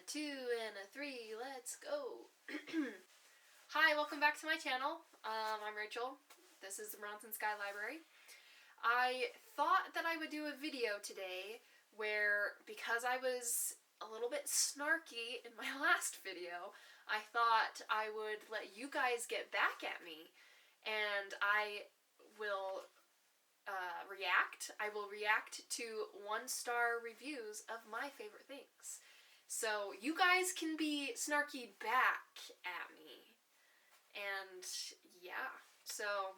2, and a 3, let's go. Hi, welcome back to my channel. I'm Rachel. This is the Bronson Sky Library. I thought that I would do a video today where, because I was a little bit snarky in my last video, I thought I would let you guys get back at me, and I will react. I will react to 1-star reviews of my favorite things. So you guys can be snarky back at me. And yeah, so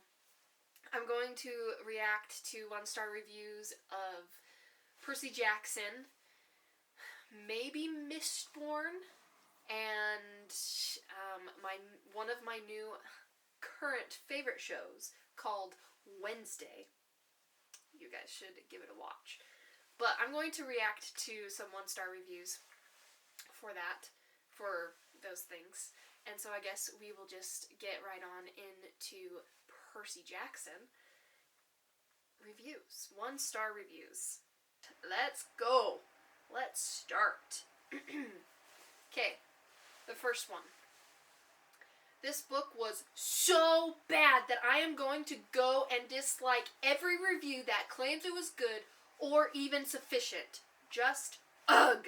I'm going to react to 1-star reviews of Percy Jackson, maybe Mistborn, and one of my new current favorite shows called Wednesday. You guys should give it a watch. But I'm going to react to some 1-star reviews for those things. And so I guess we will just get right on into Percy Jackson reviews. 1-star reviews. Let's go. Let's start. Okay, the first one. This book was so bad that I am going to go and dislike every review that claims it was good or even sufficient. Just ugh.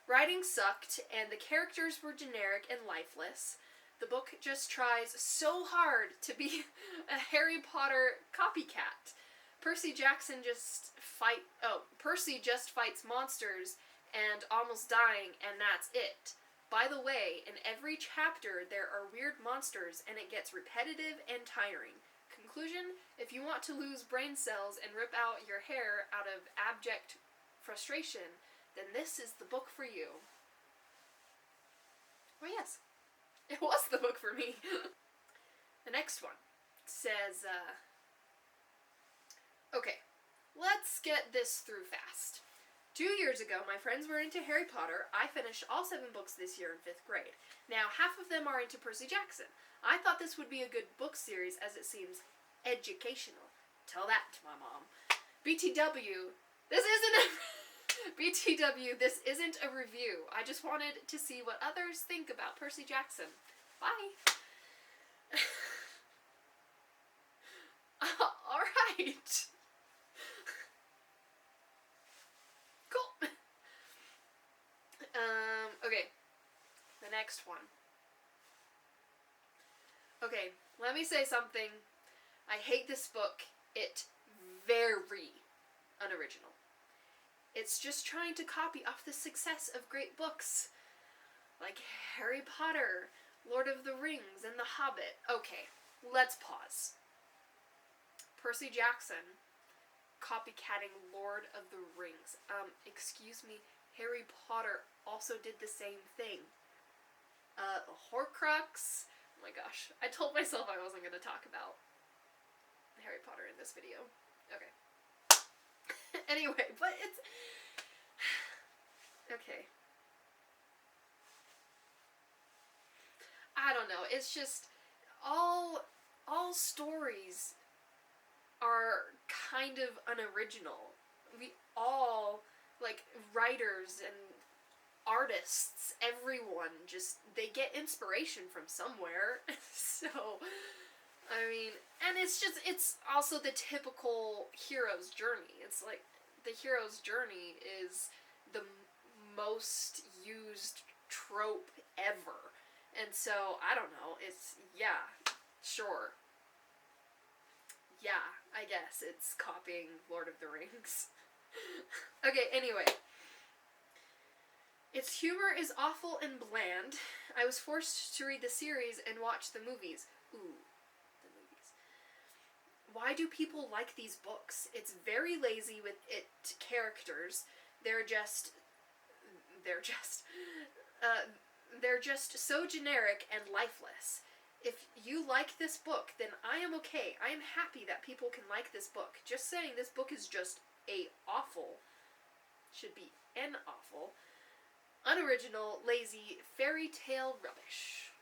Writing sucked, and the characters were generic and lifeless. The book just tries so hard to be a Harry Potter copycat. Percy just fights monsters and almost dying, and that's it. By the way, in every chapter there are weird monsters, and it gets repetitive and tiring. Conclusion: if you want to lose brain cells and rip out your hair out of abject frustration, then this is the book for you. Well, yes, it was the book for me. The next one says, okay, let's get this through fast. 2 years ago, my friends were into Harry Potter. I finished all 7 books this year in 5th grade. Now, half of them are into Percy Jackson. I thought this would be a good book series as it seems educational. Tell that to my mom. BTW, this isn't a review. I just wanted to see what others think about Percy Jackson. Bye. Alright. Cool. Okay. The next one. Okay, let me say something. I hate this book. It's very unoriginal. It's just trying to copy off the success of great books, like Harry Potter, Lord of the Rings, and The Hobbit. Okay, let's pause. Percy Jackson copycatting Lord of the Rings. Excuse me, Harry Potter also did the same thing. The Horcrux. Oh my gosh, I told myself I wasn't going to talk about Harry Potter in this video. Okay. Anyway, but it's... Okay. I don't know, it's just... All stories are kind of unoriginal. We all, like, writers and artists, everyone just... They get inspiration from somewhere. So... I mean, and it's also the typical hero's journey. It's like, the hero's journey is the most used trope ever. And so, I don't know, it's, yeah, sure. Yeah, I guess it's copying Lord of the Rings. Okay, anyway. Its humor is awful and bland. I was forced to read the series and watch the movies. Ooh. Why do people like these books? It's very lazy with its characters. They're just so generic and lifeless. If you like this book, then I am okay. I am happy that people can like this book. Just saying this book is just should be an awful, unoriginal, lazy, fairy tale rubbish.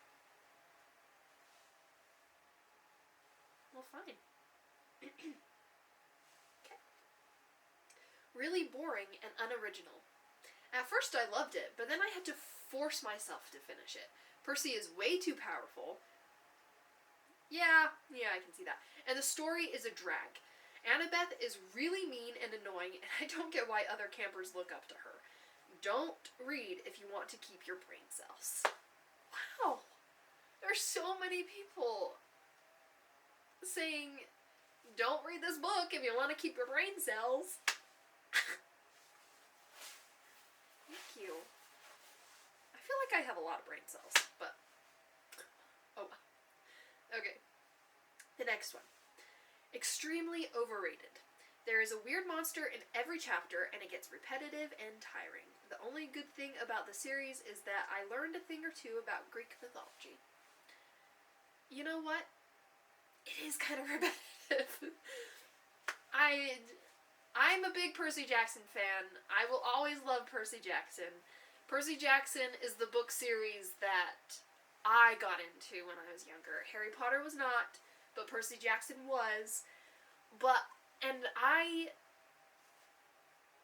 Well, fine. Okay. Really boring and unoriginal. At first I loved it, but then I had to force myself to finish it. Percy is way too powerful. Yeah, I can see that. And the story is a drag. Annabeth is really mean and annoying, and I don't get why other campers look up to her. Don't read if you want to keep your brain cells. Wow. There's so many people saying, don't read this book if you want to keep your brain cells. Thank you. I feel like I have a lot of brain cells, but oh well. Okay. The next one. Extremely overrated. There is a weird monster in every chapter, and it gets repetitive and tiring. The only good thing about the series is that I learned a thing or two about Greek mythology. You know what? It is kind of repetitive. I'm a big Percy Jackson fan. I will always love Percy Jackson. Percy Jackson is the book series that I got into when I was younger. Harry Potter was not, but Percy Jackson was. And I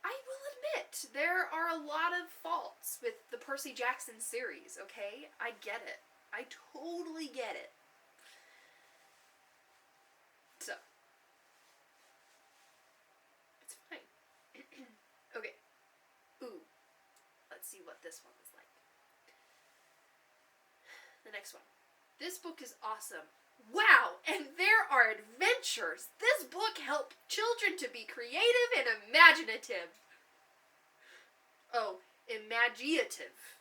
will admit, there are a lot of faults with the Percy Jackson series, okay? I get it. I totally get it. So, it's fine. Okay. Ooh. Let's see what this one is like. The next one. This book is awesome. Wow, and there are adventures. This book helped children to be creative and imaginative. Oh, imaginative.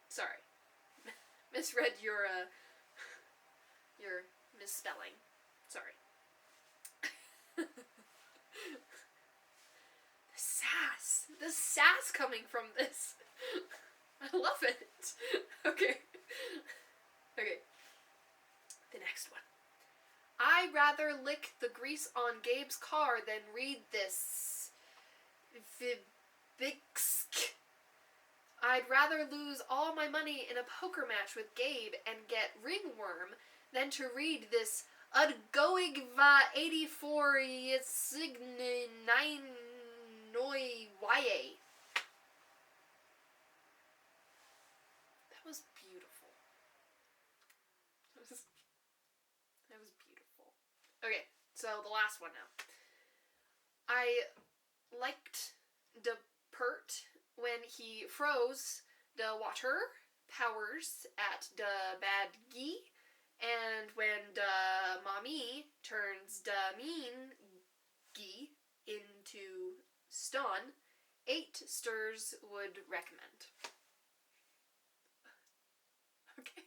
Sorry. Misread your misspelling. Sorry. The sass coming from this. I love it. Okay. The next one. I'd rather lick the grease on Gabe's car than read this. I'd rather lose all my money in a poker match with Gabe and get ringworm than to read this Udgoigva 84 Ysign 9 Noi YA. That was beautiful. That was beautiful. Okay, so the last one now. I liked the Pert when he froze the water powers at the bad Gee, and when the mommy turns the mean Gee into stun. 8 stirs would recommend. Okay.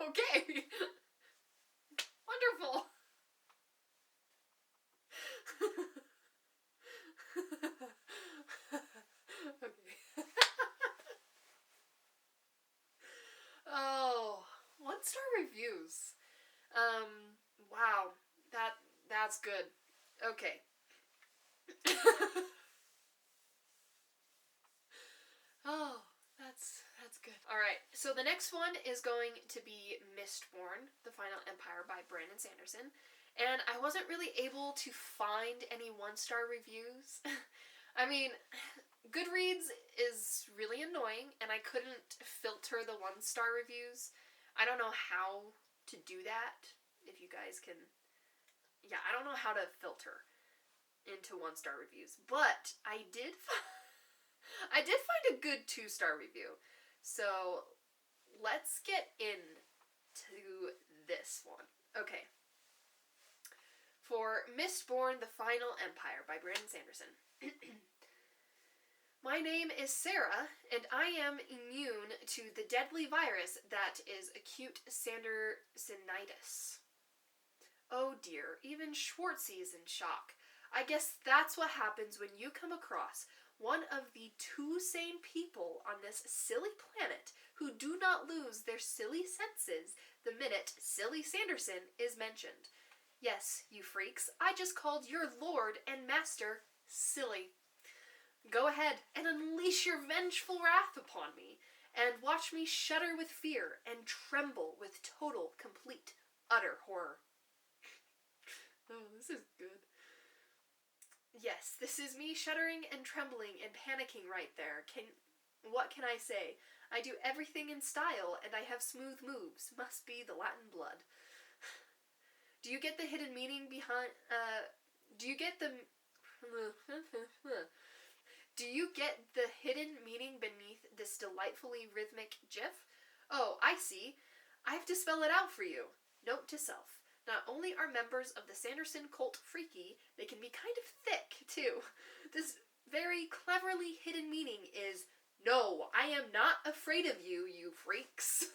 Okay. Wonderful. Okay. Oh, 1-star reviews. Wow. That's good. Okay. Oh, that's good. Alright, so the next one is going to be Mistborn, The Final Empire by Brandon Sanderson. And I wasn't really able to find any 1-star reviews. I mean, Goodreads is really annoying, and I couldn't filter the 1-star reviews. I don't know how to do that. If you guys can... Yeah, I don't know how to filter into 1-star reviews. But I did find a good 2-star review. So, let's get into this one. Okay. For Mistborn, The Final Empire by Brandon Sanderson. My name is Sarah, and I am immune to the deadly virus that is acute Sandersonitis. Oh dear, even Schwartzy is in shock. I guess that's what happens when you come across one of the 2 sane people on this silly planet who do not lose their silly senses the minute Silly Sanderson is mentioned. Yes, you freaks, I just called your lord and master silly. Go ahead and unleash your vengeful wrath upon me, and watch me shudder with fear and tremble with total, complete, utter horror. Oh, this is good. Yes, this is me shuddering and trembling and panicking right there. What can I say? I do everything in style, and I have smooth moves. Must be the Latin blood. Do you get the hidden meaning behind, do you get the, do you get the hidden meaning beneath this delightfully rhythmic gif? Oh, I see. I have to spell it out for you. Note to self. Not only are members of the Sanderson cult freaky, they can be kind of thick, too. This very cleverly hidden meaning is, no, I am not afraid of you, you freaks.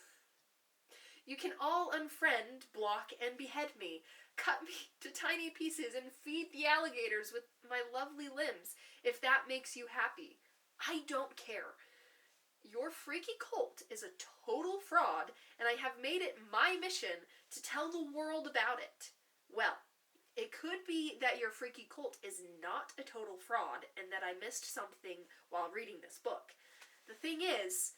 You can all unfriend, block, and behead me. Cut me to tiny pieces and feed the alligators with my lovely limbs, if that makes you happy. I don't care. Your freaky cult is a total fraud, and I have made it my mission to tell the world about it. Well, it could be that your freaky cult is not a total fraud and that I missed something while reading this book. The thing is,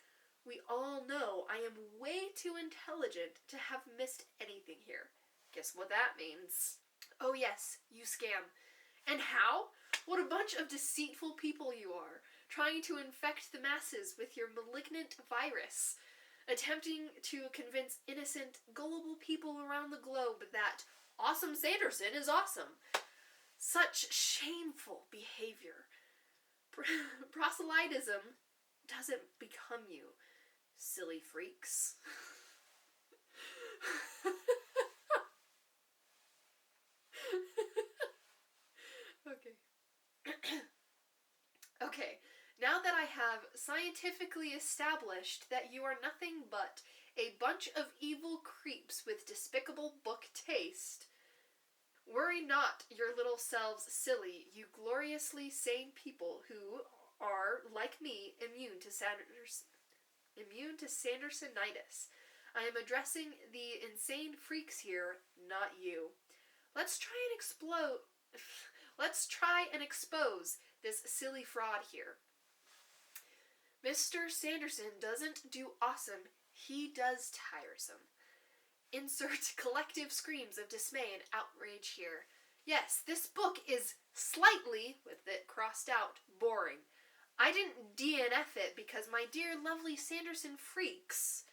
we all know I am way too intelligent to have missed anything here. Guess what that means? Oh yes, you scam. And how? What a bunch of deceitful people you are, trying to infect the masses with your malignant virus, attempting to convince innocent, gullible people around the globe that Awesome Sanderson is awesome. Such shameful behavior. Proselytism doesn't become you, silly freaks. Okay. Okay, now that I have scientifically established that you are nothing but a bunch of evil creeps with despicable book taste, worry not your little selves silly, you gloriously sane people who are, like me, immune to Sandersonitis. I am addressing the insane freaks here, not you. Let's try and expose this silly fraud here. Mr. Sanderson doesn't do awesome, he does tiresome. Insert collective screams of dismay and outrage here. Yes, this book is slightly, with it crossed out, boring. I didn't DNF it because my dear lovely Sanderson freaks.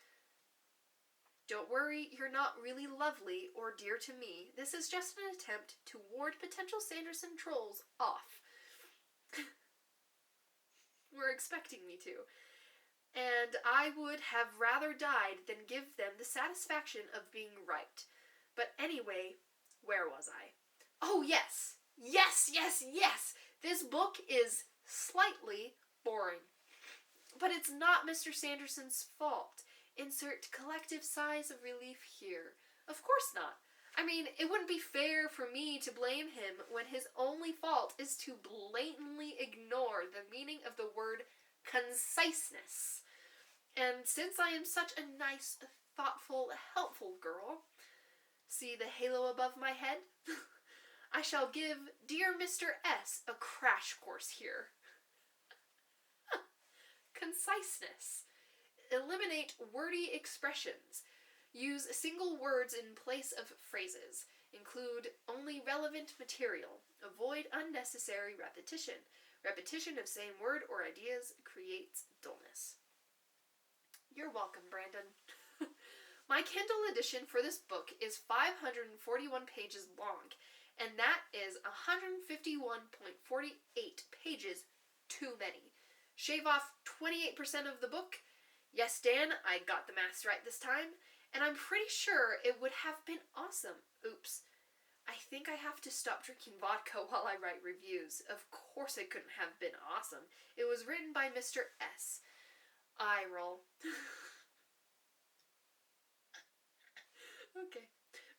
Don't worry, you're not really lovely or dear to me. This is just an attempt to ward potential Sanderson trolls off. Were expecting me to. And I would have rather died than give them the satisfaction of being right. But anyway, where was I? Oh, yes! Yes! This book is slightly boring. But it's not Mr. Sanderson's fault. Insert collective sighs of relief here. Of course not. I mean, it wouldn't be fair for me to blame him when his only fault is to blatantly ignore the meaning of the word conciseness. And since I am such a nice, thoughtful, helpful girl, see the halo above my head? I shall give dear Mr. S a crash course here. Conciseness. Eliminate wordy expressions. Use single words in place of phrases. Include only relevant material. Avoid unnecessary repetition. Repetition of same word or ideas creates dullness. You're welcome, Brandon. My Kindle edition for this book is 541 pages long, and that is 151.48 pages too many. Shave off 28% of the book. Yes, Dan, I got the maths right this time, and I'm pretty sure it would have been awesome. Oops. I think I have to stop drinking vodka while I write reviews. Of course it couldn't have been awesome. It was written by Mr. S. Eye roll. Okay.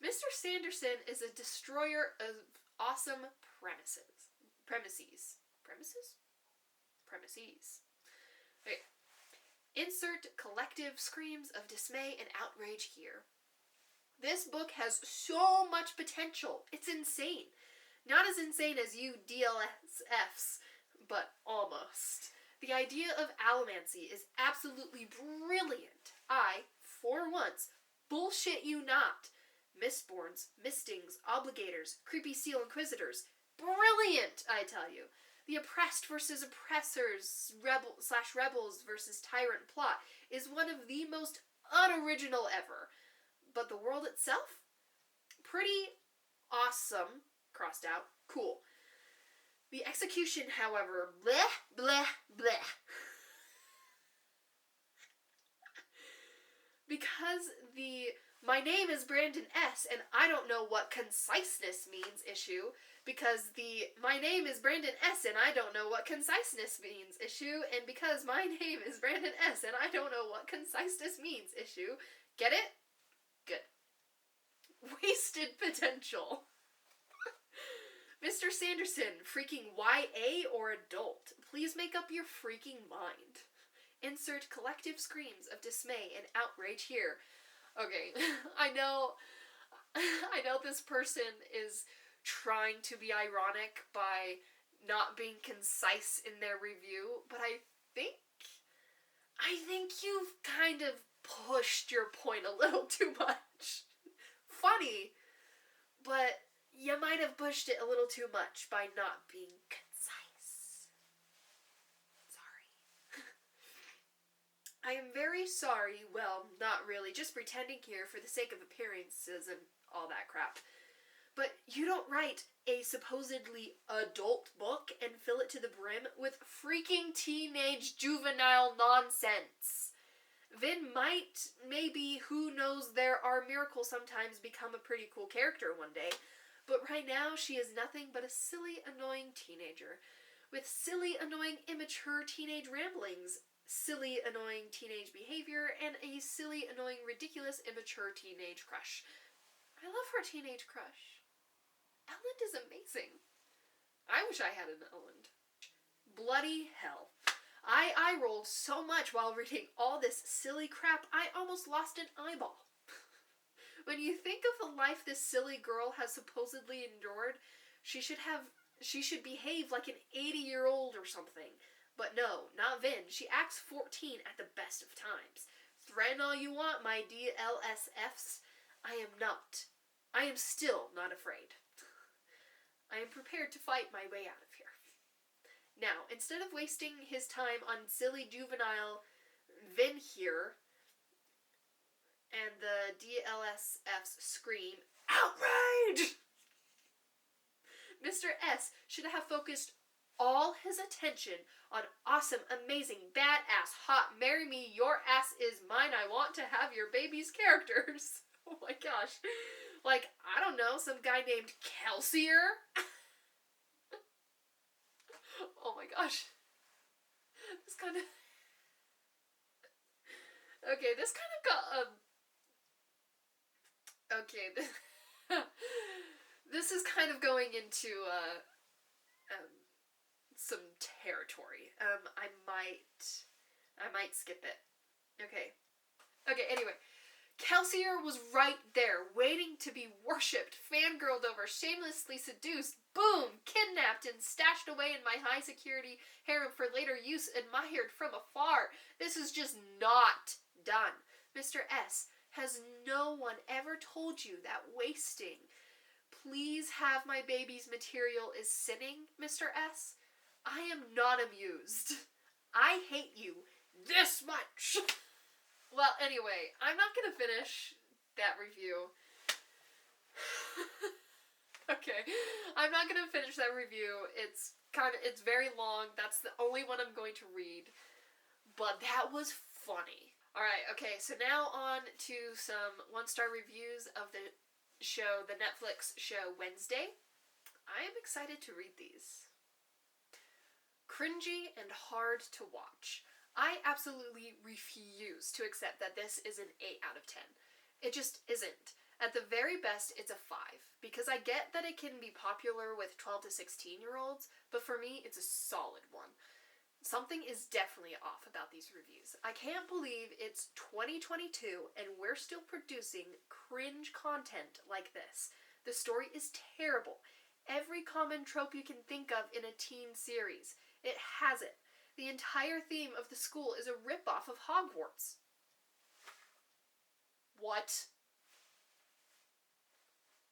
Mr. Sanderson is a destroyer of awesome premises. Okay. Insert collective screams of dismay and outrage here. This book has so much potential. It's insane. Not as insane as you DLSFs, but almost. The idea of allomancy is absolutely brilliant. I, for once, bullshit you not. Mistborns, mistings, obligators, creepy seal inquisitors. brilliant, I tell you. The oppressed versus oppressors, rebels versus tyrant plot is one of the most unoriginal ever. But the world itself? Pretty awesome. Crossed out. Cool. The execution, however, bleh, bleh, bleh. Because the "my name is Brandon S. and I don't know what conciseness means" issue, because the "my name is Brandon S. and I don't know what conciseness means" issue, and because "my name is Brandon S. and I don't know what conciseness means" issue. Get it? Good. Wasted potential. Mr. Sanderson, freaking YA or adult? Please make up your freaking mind. Insert collective screams of dismay and outrage here. Okay, I know this person is trying to be ironic by not being concise in their review, but I think you've kind of pushed your point a little too much. Funny, but you might have pushed it a little too much by not being concise. Sorry. I am very sorry. Well, not really. Just pretending here for the sake of appearances and all that crap. But you don't write a supposedly adult book and fill it to the brim with freaking teenage juvenile nonsense. Vin might, maybe, who knows, there are miracles sometimes, become a pretty cool character one day. But right now, she is nothing but a silly, annoying teenager. With silly, annoying, immature teenage ramblings, silly, annoying teenage behavior, and a silly, annoying, ridiculous, immature teenage crush. I love her teenage crush. Elend is amazing. I wish I had an Elend. Bloody hell. I rolled so much while reading all this silly crap, I almost lost an eyeball. When you think of the life this silly girl has supposedly endured, she should behave like an 80-year-old or something. But no, not Vin. She acts 14 at the best of times. Threaten all you want, my DLSFs. I am not. I am still not afraid. I am prepared to fight my way out of here. Now, instead of wasting his time on silly juvenile Vin here, and the DLSFs scream, "Outrage!" Mr. S should have focused all his attention on awesome, amazing, badass, hot, marry me, your ass is mine, I want to have your baby's characters. Oh my gosh. Like, I don't know, some guy named Kelsier? Oh my gosh. This kind of... Okay, this kind of got Okay, this is kind of going into some territory. I might skip it. Okay, anyway. Kelsier was right there, waiting to be worshipped, fangirled over, shamelessly seduced, boom, kidnapped and stashed away in my high-security harem for later use, admired from afar. This is just not done. Mr. S, has no one ever told you that wasting "please have my baby's" material is sinning, Mr. S? I am not amused. I hate you this much. Well, anyway, I'm not gonna finish that review. Okay, I'm not gonna finish that review. It's very long. That's the only one I'm going to read. But that was funny. Alright, okay, so now on to some one-star reviews of the show, the Netflix show Wednesday. I am excited to read these. Cringy and hard to watch. I absolutely refuse to accept that this is an 8 out of 10. It just isn't. At the very best, it's a 5, because I get that it can be popular with 12 to 16-year-olds, but for me, it's a solid one. Something is definitely off about these reviews. I can't believe it's 2022 and we're still producing cringe content like this. The story is terrible. Every common trope you can think of in a teen series. It has it. The entire theme of the school is a ripoff of Hogwarts. What?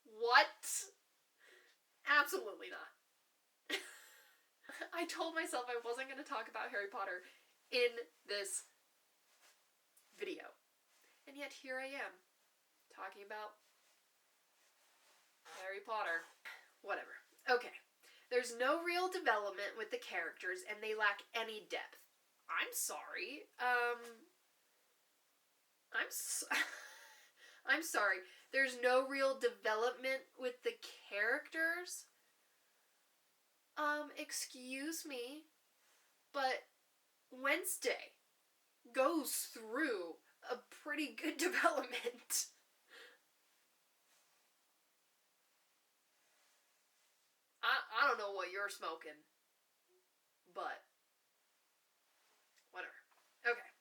What? Absolutely not. I told myself I wasn't going to talk about Harry Potter in this video. And yet here I am, talking about Harry Potter. Whatever. Okay. There's no real development with the characters, and they lack any depth. I'm sorry. I'm sorry. There's no real development with the characters? Excuse me, but Wednesday goes through a pretty good development. I don't know what you're smoking, but whatever. Okay.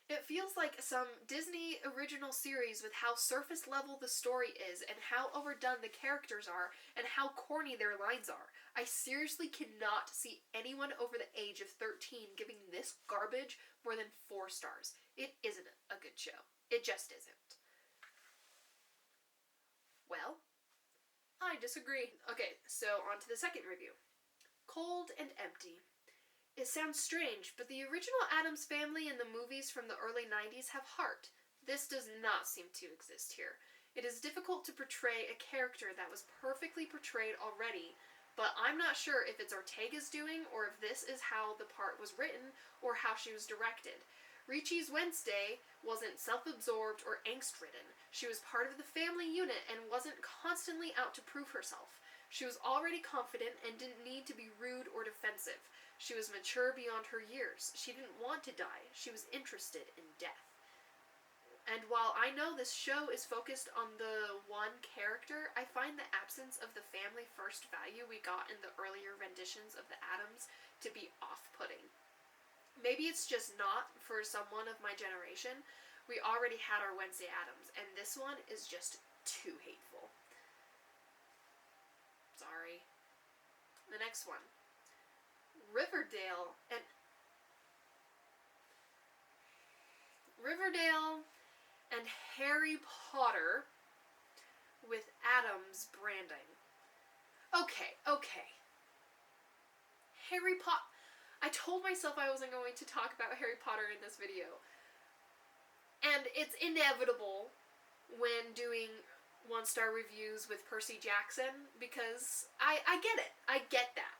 It feels like some Disney original series with how surface level the story is and how overdone the characters are and how corny their lines are. I seriously cannot see anyone over the age of 13 giving this garbage more than 4 stars. It isn't a good show. It just isn't. Well, I disagree. Okay, so on to the second review. Cold and empty. It sounds strange, but the original Addams Family in the movies from the early 90s have heart. This does not seem to exist here. It is difficult to portray a character that was perfectly portrayed already, but I'm not sure if it's Ortega's doing or if this is how the part was written or how she was directed. Ricci's Wednesday wasn't self-absorbed or angst-ridden. She was part of the family unit and wasn't constantly out to prove herself. She was already confident and didn't need to be rude or defensive. She was mature beyond her years. She didn't want to die. She was interested in death. And while I know this show is focused on the one character, I find the absence of the family first value we got in the earlier renditions of the Addams to be off-putting. Maybe it's just not for someone of my generation. We already had our Wednesday Addams, and this one is just too hateful. Sorry. The next one. Riverdale and Harry Potter with Addams branding. Okay. Harry Potter. I told myself I wasn't going to talk about Harry Potter in this video. And it's inevitable when doing 1-star reviews with Percy Jackson, because I get it. I get that.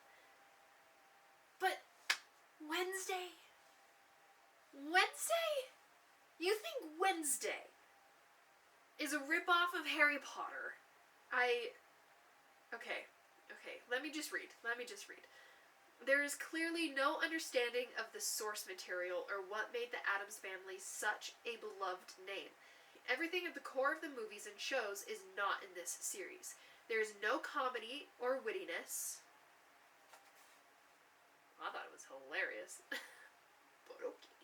But Wednesday? You think Wednesday is a ripoff of Harry Potter? Okay, let me just read. There is clearly no understanding of the source material or what made the Addams Family such a beloved name. Everything at the core of the movies and shows is not in this series. There is no comedy or wittiness. I thought it was hilarious. But okay.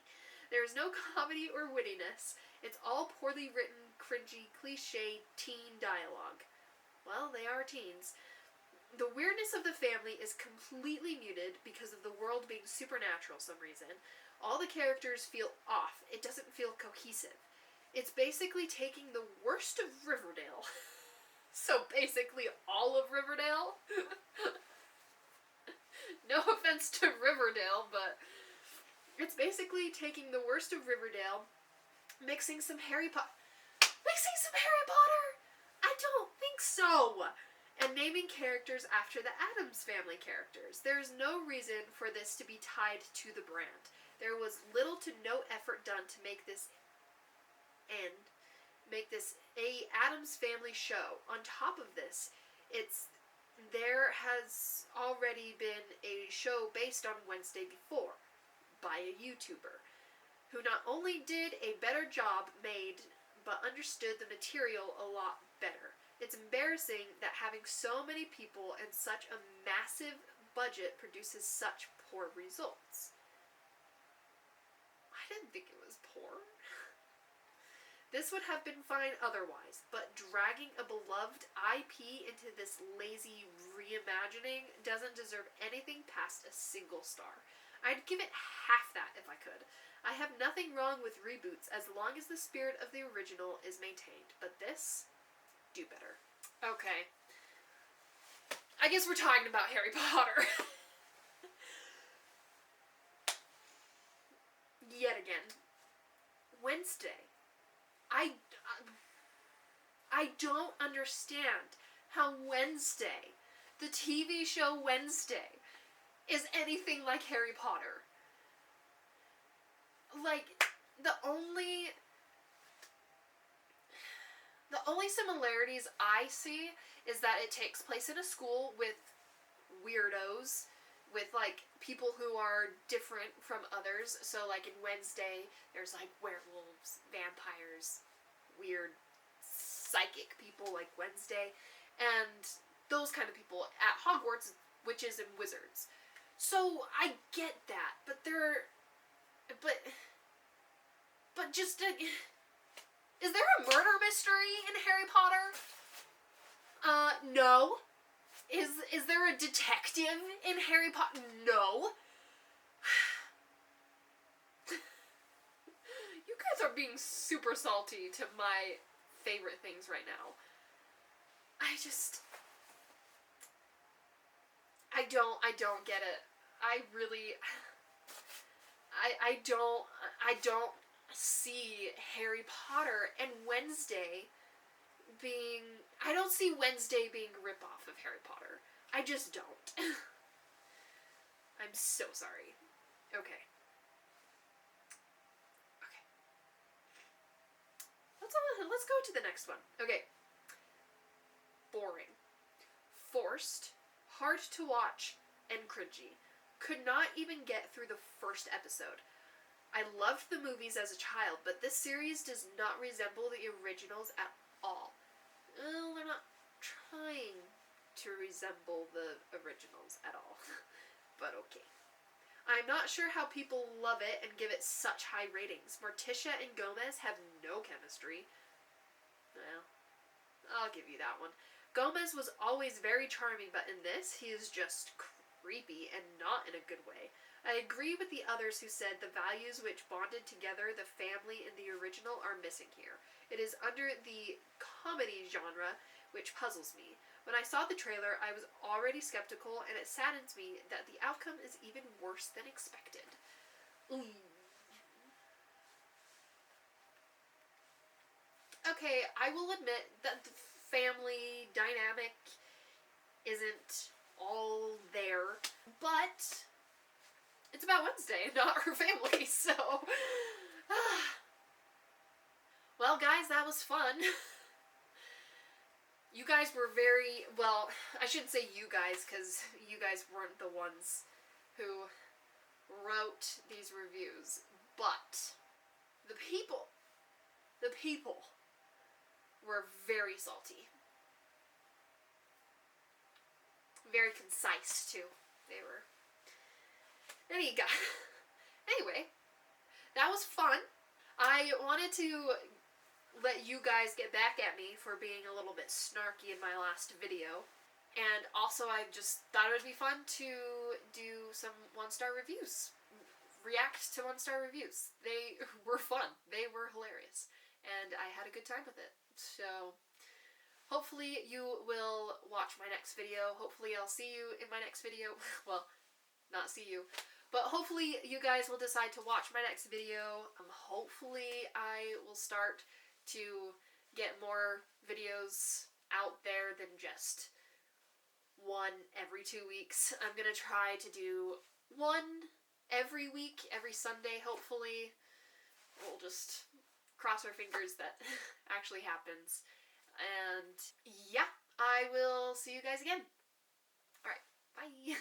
There is no comedy or wittiness. It's all poorly written, cringy, cliche teen dialogue. Well, they are teens. The weirdness of the family is completely muted because of the world being supernatural some reason. All the characters feel off. It doesn't feel cohesive. It's basically taking the worst of Riverdale. So basically all of Riverdale? No offense to Riverdale, but it's basically taking the worst of Riverdale, mixing some Harry Potter. I don't think so! And naming characters after the Addams Family characters. There's no reason for this to be tied to the brand. There was little to no effort done to make this a Addams Family show. On top of this, there has already been a show based on Wednesday before by a YouTuber who not only did a better job made but understood the material a lot better. It's embarrassing that having so many people and such a massive budget produces such poor results. I didn't think it was poor. This would have been fine otherwise, but dragging a beloved IP into this lazy reimagining doesn't deserve anything past a single star. I'd give it half that if I could. I have nothing wrong with reboots as long as the spirit of the original is maintained, but this, do better. Okay. I I guess we're talking about Harry Potter. Yet again. Wednesday. I don't understand how Wednesday, the TV show Wednesday, is anything like Harry Potter. Like, the only similarities I see is that it takes place in a school with weirdos, with, like, people who are different from others. So, like, in Wednesday, there's, like, werewolves, vampires, weird psychic people like Wednesday, and those kind of people. At Hogwarts, witches and wizards. So, I get that, but just, is there a murder mystery in Harry Potter? No. Is there a detective in Harry Potter? No. You guys are being super salty to my favorite things right now. I don't get it. I don't see Harry Potter and Wednesday being... I don't see Wednesday being a ripoff of Harry Potter. I just don't. I'm so sorry. Okay. Let's go to the next one. Okay. Boring. Forced. Hard to watch. And cringy. Could not even get through the first episode. I loved the movies as a child, but this series does not resemble the originals at all. Well, they're not trying to resemble the originals at all. But okay. I'm not sure how people love it and give it such high ratings. Morticia and Gomez have no chemistry. Well, I'll give you that one. Gomez was always very charming, but in this, he is just creepy and not in a good way. I agree with the others who said the values which bonded together the family in the original are missing here. It is under the comedy genre, which puzzles me. When I saw the trailer, I was already skeptical, and it saddens me that the outcome is even worse than expected. Ooh. Okay, I will admit that the family dynamic isn't all there, but it's about Wednesday, not her family, so... Well, guys, that was fun. You guys were very, well, I shouldn't say you guys, because you guys weren't the ones who wrote these reviews, but the people were very salty. Very concise, too. They were. Anyway, that was fun. I wanted to let you guys get back at me for being a little bit snarky in my last video. And also, I just thought it would be fun to do some 1-star reviews. React to 1-star reviews. They were fun. They were hilarious. And I had a good time with it. So, hopefully you will watch my next video. Hopefully I'll see you in my next video. Well, not see you. But hopefully you guys will decide to watch my next video. Hopefully I will start to get more videos out there than just one every 2 weeks. I'm gonna try to do one every week, every Sunday, hopefully. We'll just cross our fingers that actually happens. And yeah, I will see you guys again. Alright, bye.